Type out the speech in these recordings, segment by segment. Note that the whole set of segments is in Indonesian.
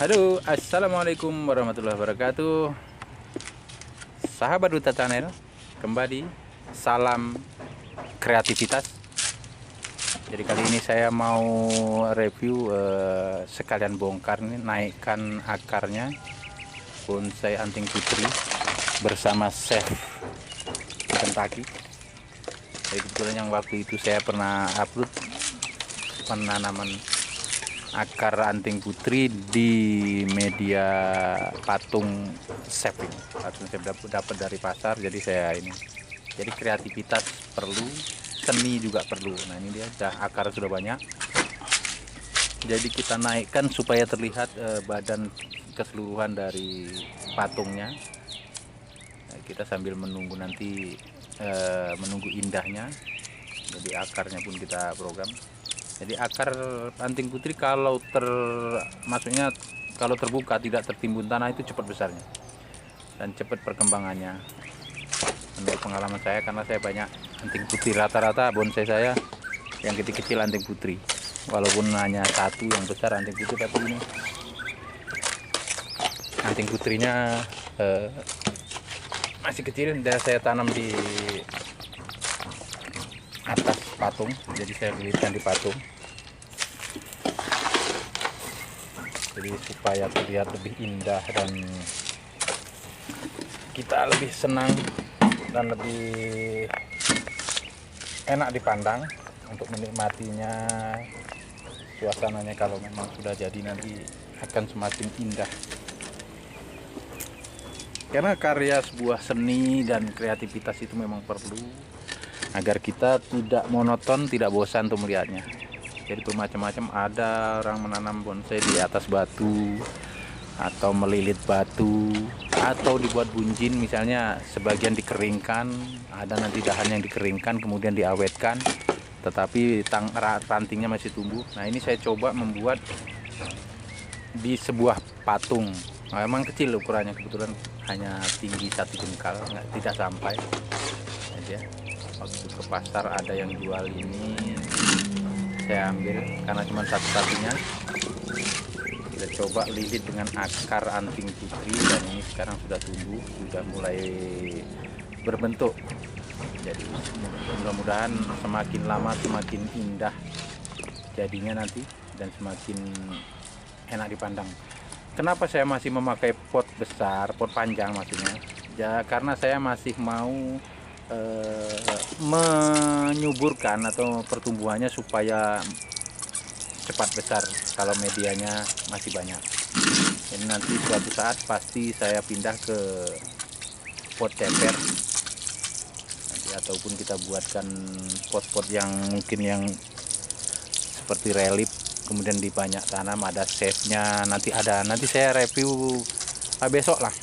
Halo, assalamualaikum warahmatullahi wabarakatuh. Sahabat Duta Channel, kembali salam kreativitas. Jadi kali ini saya mau review sekalian bongkar nih, naikkan akarnya bonsai anting putri bersama chef Kentucky. Jadi kebetulan yang waktu itu saya pernah upload penanaman akar anting putri di media patung chef ini. Patung chef dapat dari pasar, jadi saya ini. Jadi kreativitas perlu, seni juga perlu. Nah ini dia, akar sudah banyak. Jadi kita naikkan supaya terlihat badan keseluruhan dari patungnya. Nah, kita sambil menunggu nanti menunggu indahnya. Jadi akarnya pun kita program. Jadi akar anting putri kalau maksudnya kalau terbuka tidak tertimbun tanah itu cepat besarnya dan cepat perkembangannya. Menurut pengalaman saya, karena saya banyak anting putri, rata-rata bonsai saya yang kecil-kecil anting putri. Walaupun hanya satu yang besar anting putri, tapi ini anting putrinya masih kecil. Dan saya tanam di atas patung, jadi saya lilitkan di patung, jadi supaya terlihat lebih indah dan kita lebih senang dan lebih enak dipandang untuk menikmatinya. Suasananya kalau memang sudah jadi nanti akan semakin indah, karena karya sebuah seni dan kreativitas itu memang perlu agar kita tidak monoton, tidak bosan untuk melihatnya. Jadi bermacam-macam, ada orang menanam bonsai di atas batu atau melilit batu atau dibuat bunjin, misalnya sebagian dikeringkan, ada nanti dahan yang dikeringkan kemudian diawetkan tetapi rantingnya masih tumbuh. Nah ini saya coba membuat di sebuah patung. Nah, memang kecil ukurannya, kebetulan hanya tinggi 1 jengkal, tidak sampai aja. Waktu ke pasar ada yang jual ini, saya ambil karena cuma satu-satunya. Kita coba lilit dengan akar anting putri dan ini sekarang sudah tumbuh, sudah mulai berbentuk. Jadi mudah-mudahan semakin lama semakin indah jadinya nanti dan semakin enak dipandang. Kenapa saya masih memakai pot besar, pot panjang maksudnya? Ya karena saya masih mau menyuburkan atau pertumbuhannya supaya cepat besar kalau medianya masih banyak. Jadi nanti suatu saat pasti saya pindah ke pot ceper nanti, ataupun kita buatkan pot-pot yang mungkin yang seperti relief, kemudian di banyak tanam, ada shape-nya. Nanti saya review besok lah.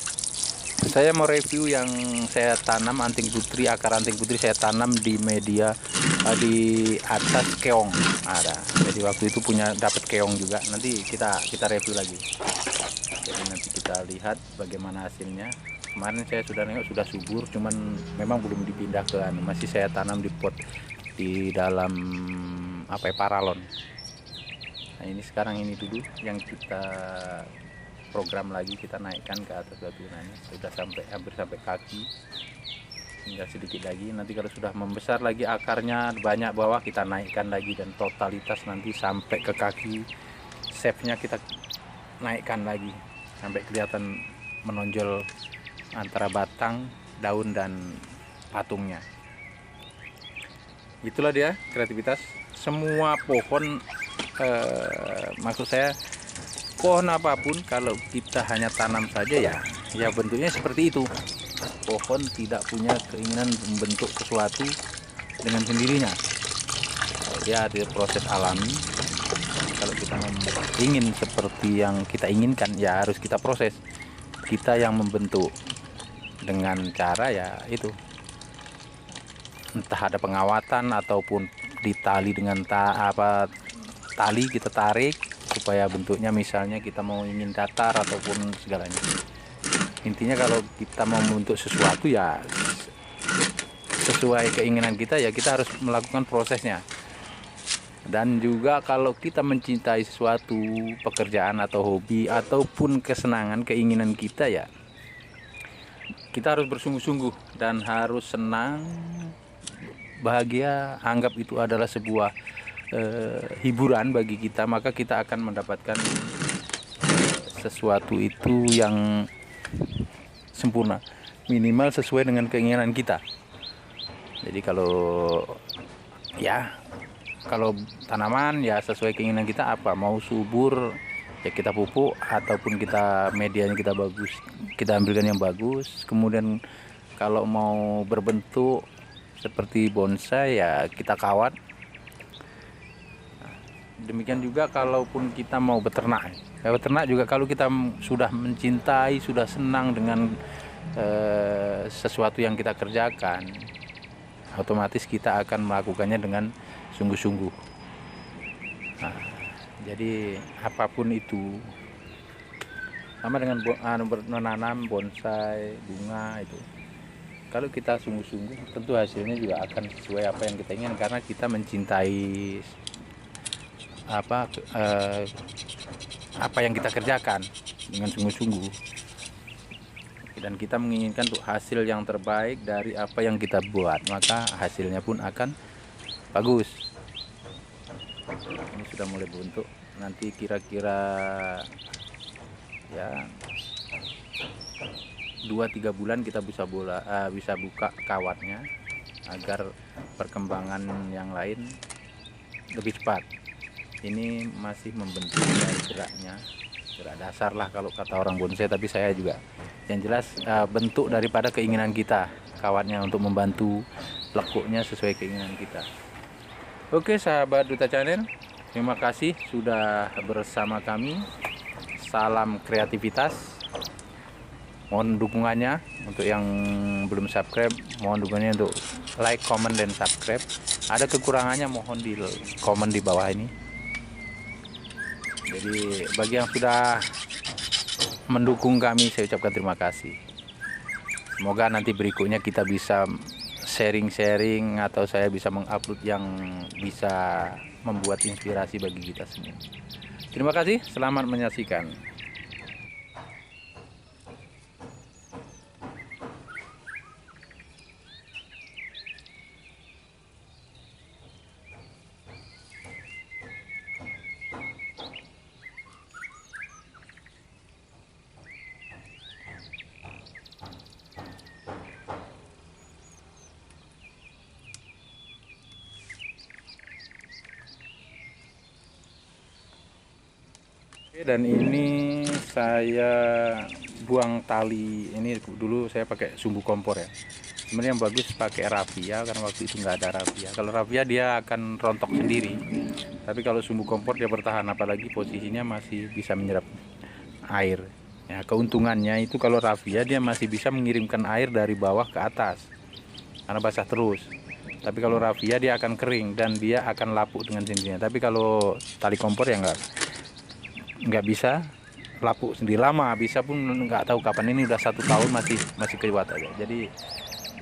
Saya mau review yang saya tanam anting putri, akar anting putri saya tanam di media di atas keong ada. Jadi waktu itu dapat keong juga. Nanti kita review lagi. Jadi nanti kita lihat bagaimana hasilnya. Kemarin saya sudah nengok sudah subur, cuman memang belum dipindah ke masih saya tanam di pot di dalam paralon. Nah ini sekarang ini dulu yang kita program lagi, kita naikkan ke atas batu. Nah ini sudah hampir sampai kaki, tinggal sedikit lagi. Nanti kalau sudah membesar lagi akarnya banyak bawah, kita naikkan lagi dan totalitas nanti sampai ke kaki shape-nya kita naikkan lagi sampai kelihatan menonjol antara batang, daun dan patungnya. Itulah dia kreativitas. Semua pohon maksud saya pohon apapun kalau kita hanya tanam saja ya bentuknya seperti itu. Pohon tidak punya keinginan membentuk sesuatu dengan sendirinya. Dia ada proses alami. Kalau kita ingin seperti yang kita inginkan, ya harus kita proses. Kita yang membentuk dengan cara ya itu. Entah ada pengawatan ataupun ditali dengan tali kita tarik supaya bentuknya, misalnya kita mau ingin datar ataupun segalanya. Intinya kalau kita mau membentuk sesuatu ya sesuai keinginan kita, ya kita harus melakukan prosesnya. Dan juga kalau kita mencintai sesuatu pekerjaan atau hobi ataupun kesenangan, keinginan kita, ya kita harus bersungguh-sungguh dan harus senang, bahagia, anggap itu adalah sebuah hiburan bagi kita, maka kita akan mendapatkan sesuatu itu yang sempurna, minimal sesuai dengan keinginan kita. Jadi kalau tanaman ya sesuai keinginan kita, apa mau subur ya kita pupuk, ataupun medianya kita bagus, kita ambilkan yang bagus. Kemudian kalau mau berbentuk seperti bonsai ya kita kawat. Demikian juga kalaupun kita mau beternak juga, kalau kita sudah mencintai, sudah senang dengan sesuatu yang kita kerjakan, otomatis kita akan melakukannya dengan sungguh-sungguh. Nah, jadi apapun itu, sama dengan menanam bonsai, bunga itu, kalau kita sungguh-sungguh tentu hasilnya juga akan sesuai apa yang kita inginkan, karena kita mencintai apa yang kita kerjakan dengan sungguh-sungguh, dan kita menginginkan untuk hasil yang terbaik dari apa yang kita buat, maka hasilnya pun akan bagus. Ini sudah mulai bentuk, nanti kira-kira ya 2-3 bulan kita bisa buka kawatnya agar perkembangan yang lain lebih cepat. Ini masih membentuk dari gerak dasar lah kalau kata orang bonsai, tapi saya juga yang jelas bentuk daripada keinginan kita, kawatnya untuk membantu lekuknya sesuai keinginan kita. Oke sahabat Duta Channel, terima kasih sudah bersama kami. Salam kreativitas. Mohon dukungannya untuk yang belum subscribe, mohon dukungannya untuk like, comment, dan subscribe. Ada kekurangannya mohon di komen di bawah ini. Jadi bagi yang sudah mendukung kami, saya ucapkan terima kasih. Semoga nanti berikutnya kita bisa sharing-sharing, atau saya bisa mengupload yang bisa membuat inspirasi bagi kita semua. Terima kasih, selamat menyaksikan. Dan ini saya buang tali. Ini dulu saya pakai sumbu kompor ya. Sebenarnya yang bagus pakai raffia, karena waktu itu nggak ada raffia. Kalau raffia dia akan rontok sendiri, tapi kalau sumbu kompor dia bertahan, apalagi posisinya masih bisa menyerap air. Ya, keuntungannya itu kalau raffia dia masih bisa mengirimkan air dari bawah ke atas karena basah terus. Tapi kalau raffia dia akan kering dan dia akan lapuk dengan sendirinya. Tapi kalau tali kompor ya nggak bisa, lapuk sendiri. Lama bisa pun nggak tahu kapan. Ini udah 1 tahun masih kewat aja. Jadi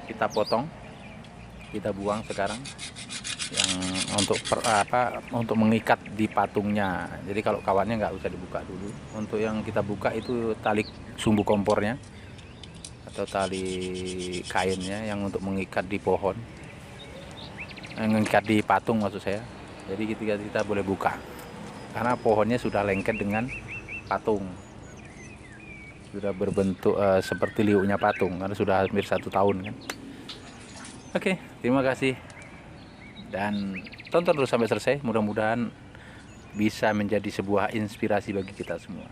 kita potong, kita buang sekarang yang untuk mengikat di patungnya. Jadi kalau kawannya nggak usah dibuka dulu. Untuk yang kita buka itu tali sumbu kompornya atau tali kainnya yang untuk mengikat di pohon, mengikat di patung maksud saya. Jadi kita boleh buka karena pohonnya sudah lengket dengan patung, sudah berbentuk seperti liuknya patung karena sudah hampir 1 tahun kan. Oke, terima kasih dan tonton terus sampai selesai. Mudah-mudahan bisa menjadi sebuah inspirasi bagi kita semua.